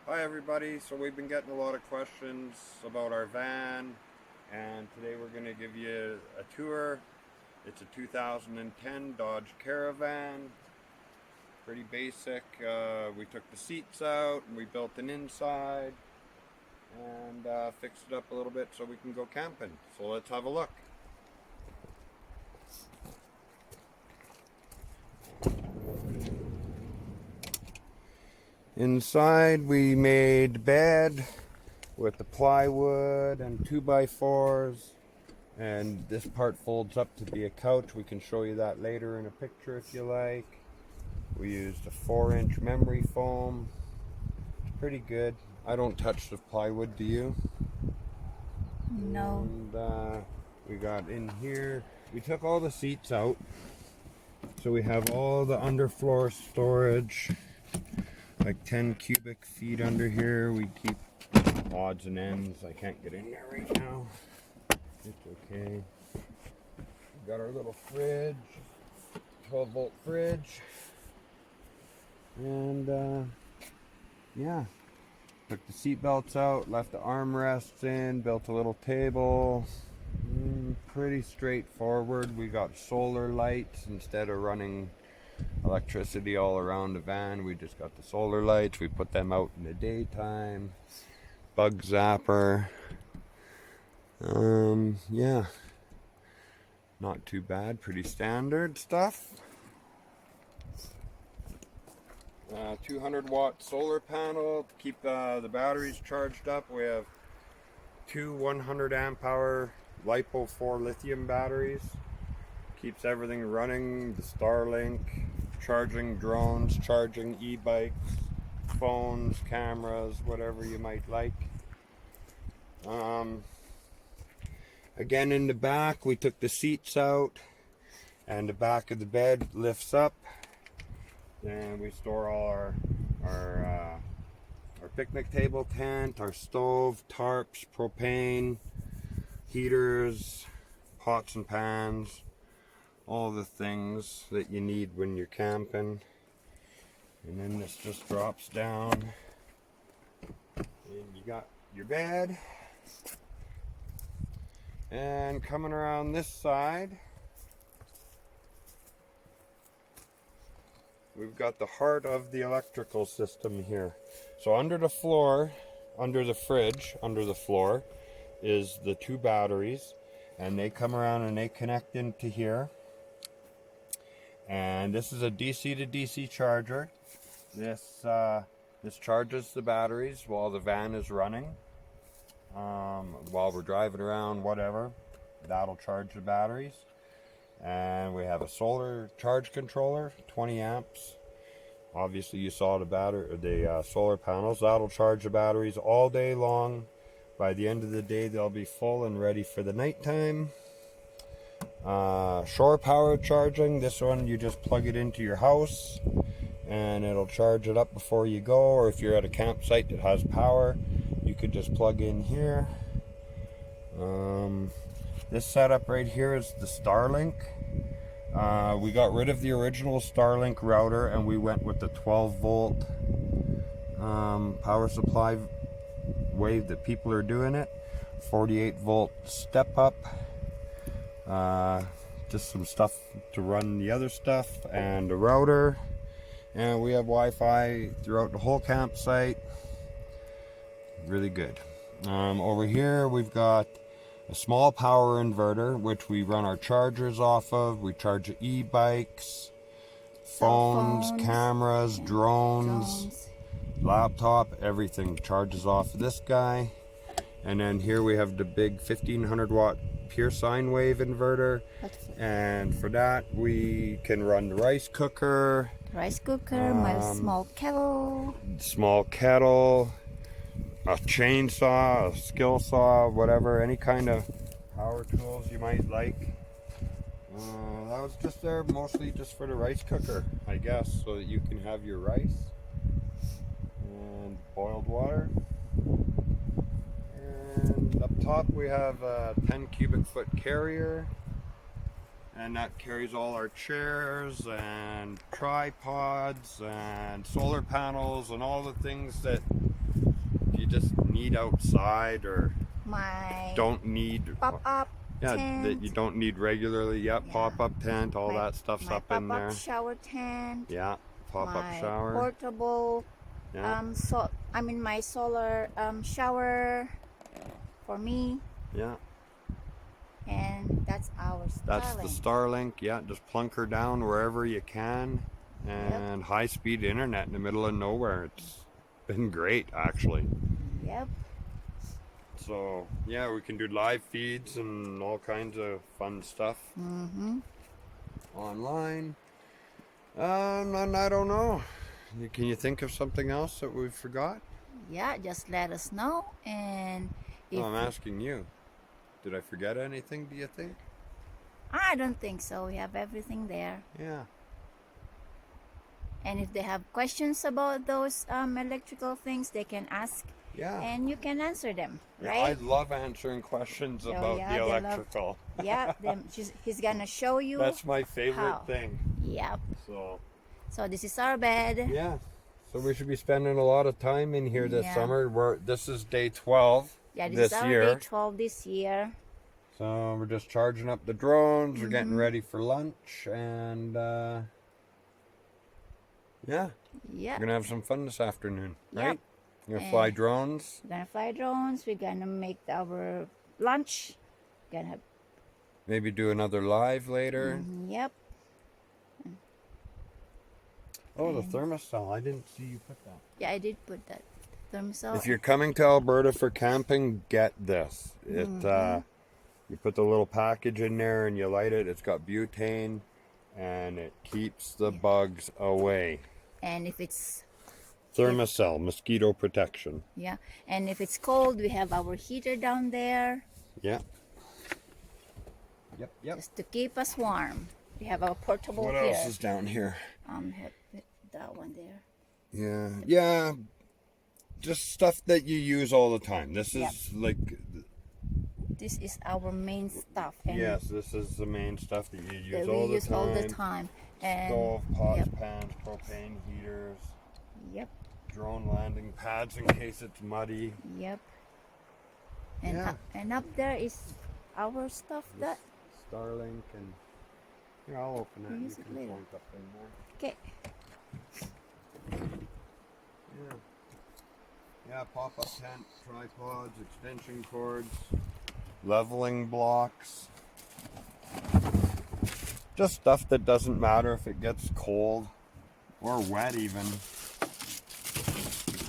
Hi everybody, so we've been getting a lot of questions about our van, and today we're going to give you a tour. It's a 2010 Dodge Caravan, pretty basic. We took the seats out and we built an inside and fixed it up a little bit so we can go camping. So let's have a look. Inside we made bed with the plywood and 2x4s. And this part folds up to be a couch. We can show you that later in a picture if you like. We used a 4-inch memory foam. It's pretty good. I don't touch the plywood, do you? No. And we got in here. We took all the seats out. So we have all the underfloor storage. Like 10 cubic feet under here. We keep odds and ends. I can't get in there right now. It's okay. We got our little fridge, 12-volt fridge, and yeah, took the seat belts out, left the armrests in, built a little table. Pretty straightforward. We got solar lights instead of running electricity all around the van. We just got the solar lights. We put them out in the daytime. Bug zapper. Yeah. Not too bad, pretty standard stuff. 200-watt solar panel to keep the batteries charged up. We have two 100 amp hour LiPo 4 lithium batteries. Keeps everything running. The Starlink, charging drones, charging e-bikes, phones, cameras, whatever you might like. Again, in the back, we took the seats out, and the back of the bed lifts up, and we store all our picnic table tent, our stove, tarps, propane, heaters, pots and pans, all the things that you need when you're camping. And then this just drops down, and you got your bed. And coming around this side, we've got the heart of the electrical system here. So under the floor, under the fridge, under the floor, is the two batteries. And they come around and they connect into here. And this is a DC to DC charger. This charges the batteries while the van is running. While we're driving around, whatever, that'll charge the batteries. And we have a solar charge controller, 20 amps. Obviously you saw the solar panels. That'll charge the batteries all day long. By the end of the day they'll be full and ready for the nighttime. Shore power charging. This one you just plug it into your house and it'll charge it up before you go, or if you're at a campsite that has power, you could just plug in here. This setup right here is the Starlink. We got rid of the original Starlink router and we went with the 12-volt power supply way that people are doing it. 48-volt step up. Just some stuff to run the other stuff, and a router. And we have Wi-Fi throughout the whole campsite. Really good. Over here we've got a small power inverter which we run our chargers off of. We charge e-bikes, phones, cameras, drones, laptop, everything charges off of this guy. And then here we have the big 1500-watt pure sine wave inverter, and for that we can run the rice cooker, My small kettle, a chainsaw, a skill saw, whatever, any kind of power tools you might like. That was just there mostly just for the rice cooker, I guess, so that you can have your rice and boiled water. And up top we have a 10 cubic foot carrier, and that carries all our chairs and tripods and solar panels and all the things that just need outside or My don't need pop-up tent. that you don't need regularly. Yep, Yeah. pop-up tent, all that stuff's my up in pop-up there. shower tent. Yeah, pop-up My shower. portable Yeah. my solar shower for me. Yeah. And that's our Starlink. That's the Starlink. Yeah, just plunk her down wherever you can. And high-speed internet in the middle of nowhere. It's been great, actually. Yep. So, yeah, we can do live feeds and all kinds of fun stuff online. And I don't know. Can you think of something else that we forgot? Yeah, just let us know. And if No, I'm asking you. Did I forget anything, do you think? I don't think so. We have everything there. Yeah. And if they have questions about those electrical things, they can ask. Yeah. And you can answer them, right? Yeah, I love answering questions about the electrical. He's gonna show you. That's my favorite how. thing. Yep. So this is our bed. Yeah. So we should be spending a lot of time in here this summer. This is day 12 this is our year. day 12 this year. So we're just charging up the drones. We're getting ready for lunch. And we're going to have some fun this afternoon, right? Yep. We're going to fly drones. We're going to fly drones. We're going to make our lunch. We're going to maybe do another live later. Yep. Oh, the thermostat. I didn't see you put that. Yeah, I did put that thermostat. If you're coming to Alberta for camping, get this. It you put the little package in there and you light it. It's got butane and it keeps the bugs away. And if it's Thermocell, mosquito protection. Yeah, and if it's cold, we have our heater down there. Yeah. Yep. Just to keep us warm. We have our portable What else is down here? That one there. Yeah. Just stuff that you use all the time. This is like. This is our main stuff. And yes, this is the main stuff that you use all the time. And stove, pots, pans, propane heaters. Yep. Drone landing pads in case it's muddy. Yep. And up there is our stuff that. Starlink and. Here, I'll open it. Use it later. Point up in there. Okay. Yeah, pop-up tent, tripods, extension cords, leveling blocks. Just stuff that doesn't matter if it gets cold or wet even.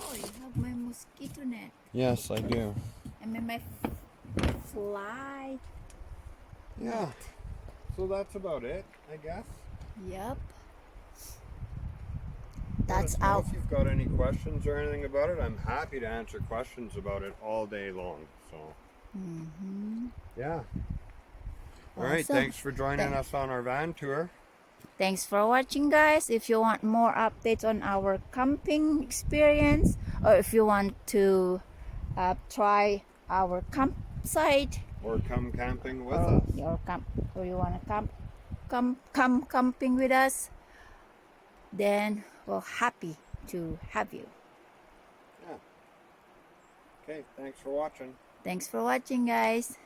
Oh, you have my mosquito net. Yes, I do. I mean my fly. Yeah. So that's about it, I guess. Yep. That's out. If you've got any questions or anything about it, I'm happy to answer questions about it all day long. So. Yeah. All right. Thanks for joining us on our van tour. Thanks for watching, guys. If you want more updates on our camping experience, or if you want to try our campsite, or come camping with us, or you want to come camping with us, then we're happy to have you. Yeah. Okay. Thanks for watching. Thanks for watching, guys.